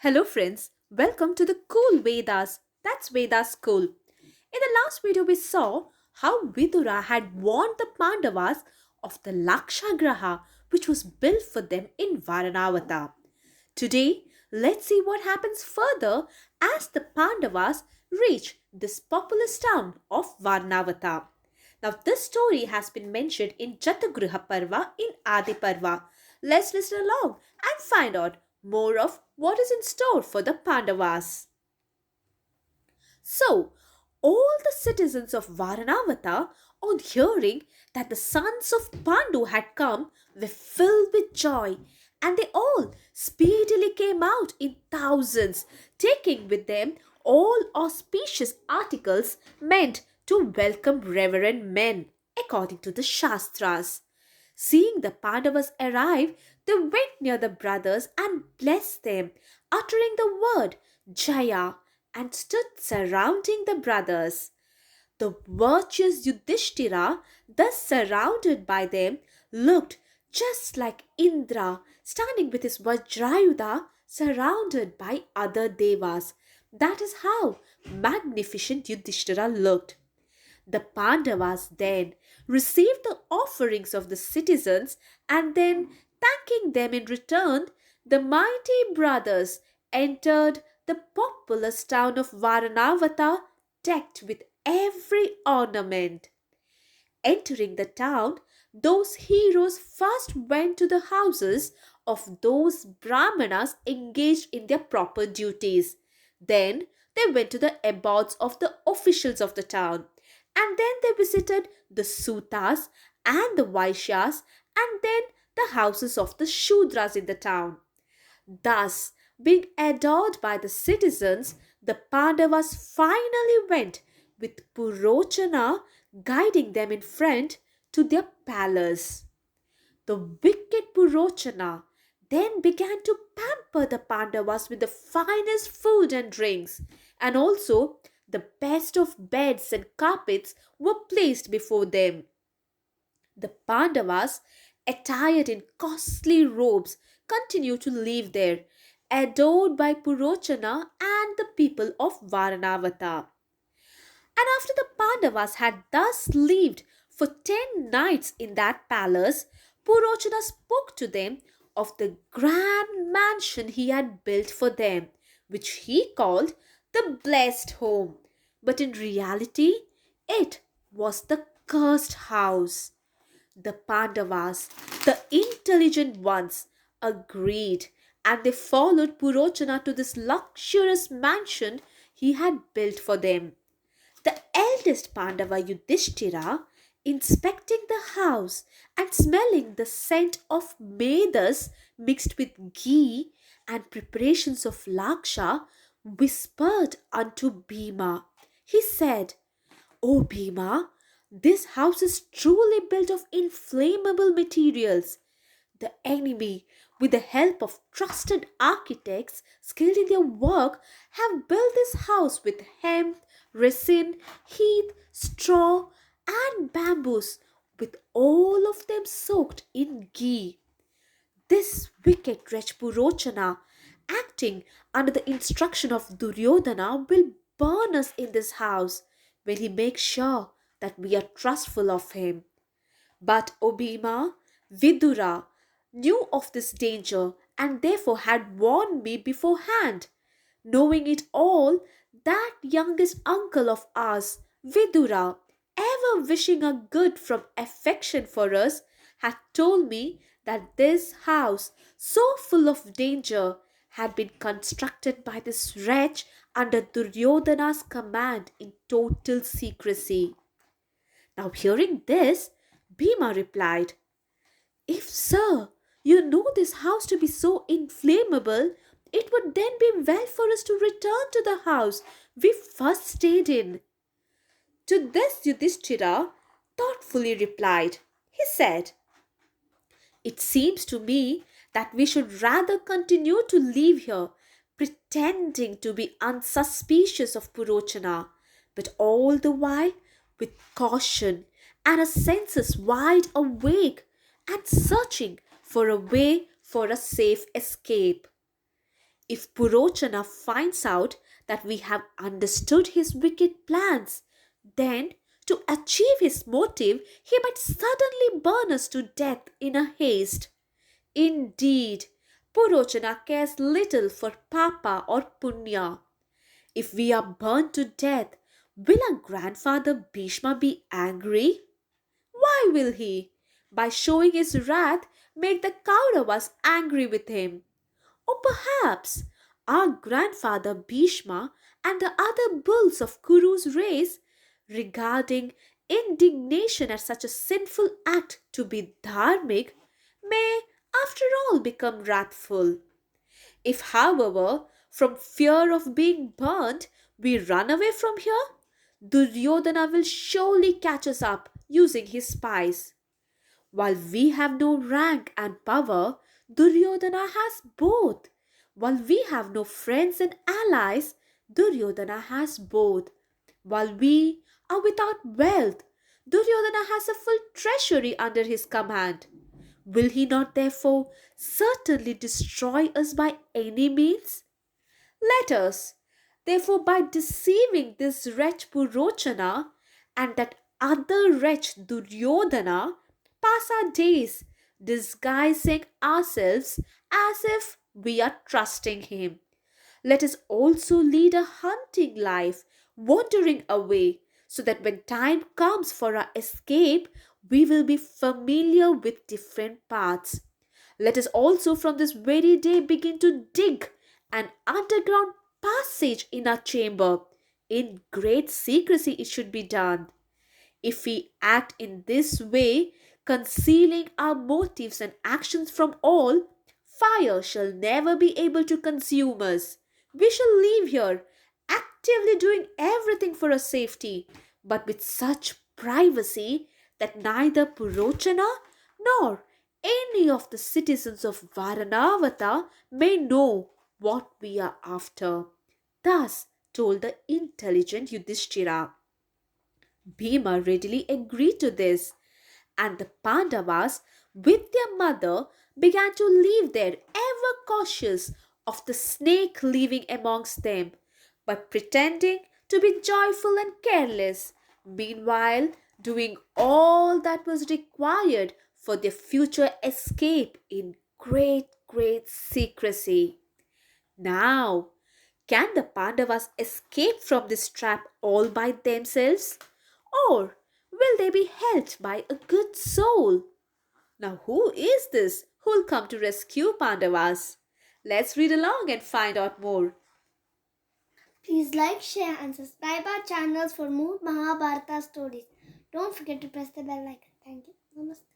Hello friends, welcome to the Cool Vedas. That's Vedas Cool. In the last video we saw how Vidura had warned the Pandavas of the Lakshagraha which was built for them in Varanavata. Today, let's see what happens further as the Pandavas reach this populous town of Varanavata. Now, this story has been mentioned in Jatugriha Parva in Adi Parva. Let's listen along and find out more of what is in store for the Pandavas. So, all the citizens of Varanavata, on hearing that the sons of Pandu had come, were filled with joy, and they all speedily came out in thousands, taking with them all auspicious articles meant to welcome reverend men, according to the Shastras. Seeing the Pandavas arrive, they went near the brothers and blessed them, uttering the word Jaya, and stood surrounding the brothers. The virtuous Yuddhistira, thus surrounded by them, looked just like Indra standing with his Vajrayudha surrounded by other devas. That is how magnificent Yuddhistira looked. The Pandavas then received the offerings of the citizens, and then, thanking them in return, the mighty brothers entered the populous town of Varanavata decked with every ornament. Entering the town, those heroes first went to the houses of those Brahmanas engaged in their proper duties. Then they went to the abodes of the officials of the town. And then they visited the Sutas and the Vaishyas, and then the houses of the Shudras in the town. Thus, being adored by the citizens, the Pandavas finally went with Purochana guiding them in front to their palace. The wicked Purochana then began to pamper the Pandavas with the finest food and drinks, and also the best of beds and carpets were placed before them. The Pandavas, attired in costly robes, continued to live there, adored by Purochana and the people of Varanavata. And after the Pandavas had thus lived for 10 nights in that palace, Purochana spoke to them of the grand mansion he had built for them, which he called the blessed home. But in reality, it was the cursed house. The Pandavas, the intelligent ones, agreed, and they followed Purochana to this luxurious mansion he had built for them. The eldest Pandava Yuddhistira, inspecting the house and smelling the scent of medas mixed with ghee and preparations of laksha, whispered unto Bhima. He said, O Bhima, this house is truly built of inflammable materials. The enemy, with the help of trusted architects skilled in their work, have built this house with hemp, resin, heath, straw, and bamboos, with all of them soaked in ghee. This wicked wretch Purochana, acting under the instruction of Duryodhana, will burn us in this house when he makes sure that we are trustful of him. But O Bhima, Vidura knew of this danger and therefore had warned me beforehand. Knowing it all, that youngest uncle of ours, Vidura, ever wishing a good from affection for us, had told me that this house, so full of danger, had been constructed by this wretch under Duryodhana's command in total secrecy. Now, hearing this, Bhima replied, If, sir, you know this house to be so inflammable, it would then be well for us to return to the house we first stayed in. To this Yudhishthira thoughtfully replied. He said, It seems to me that we should rather continue to live here, pretending to be unsuspicious of Purochana, but all the while with caution and our senses wide awake and searching for a way for a safe escape. If Purochana finds out that we have understood his wicked plans, then to achieve his motive, he might suddenly burn us to death in a haste. Indeed, Purochana cares little for Papa or Punya. If we are burnt to death, will our grandfather Bhishma be angry? Why will he? By showing his wrath, make the Kauravas angry with him. Or perhaps our grandfather Bhishma and the other bulls of Kuru's race, regarding indignation at such a sinful act to be dharmic, may after all become wrathful. If, however, from fear of being burnt, we run away from here, Duryodhana will surely catch us up using his spies. While we have no rank and power, Duryodhana has both. While we have no friends and allies, Duryodhana has both. While we are without wealth, Duryodhana has a full treasury under his command. Will he not therefore certainly destroy us by any means? Let us, therefore, by deceiving this wretch Purochana and that other wretch Duryodhana, pass our days disguising ourselves as if we are trusting him. Let us also lead a hunting life, wandering away, so that when time comes for our escape, we will be familiar with different paths. Let us also from this very day begin to dig an underground passage in our chamber. In great secrecy, it should be done. If we act in this way, concealing our motives and actions from all, fire shall never be able to consume us. We shall live here, actively doing everything for our safety, but with such privacy that neither Purochana nor any of the citizens of Varanavata may know what we are after. Thus told the intelligent Yuddhistira. Bhima readily agreed to this, and the Pandavas, with their mother, began to live there, ever cautious of the snake living amongst them, but pretending to be joyful and careless, meanwhile doing all that was required for their future escape in great secrecy. Now, can the Pandavas escape from this trap all by themselves? Or will they be helped by a good soul? Now, who is this who will come to rescue Pandavas? Let's read along and find out more. Please like, share, and subscribe our channels for more Mahabharata stories. Don't forget to press the bell icon. Thank you. Namaste.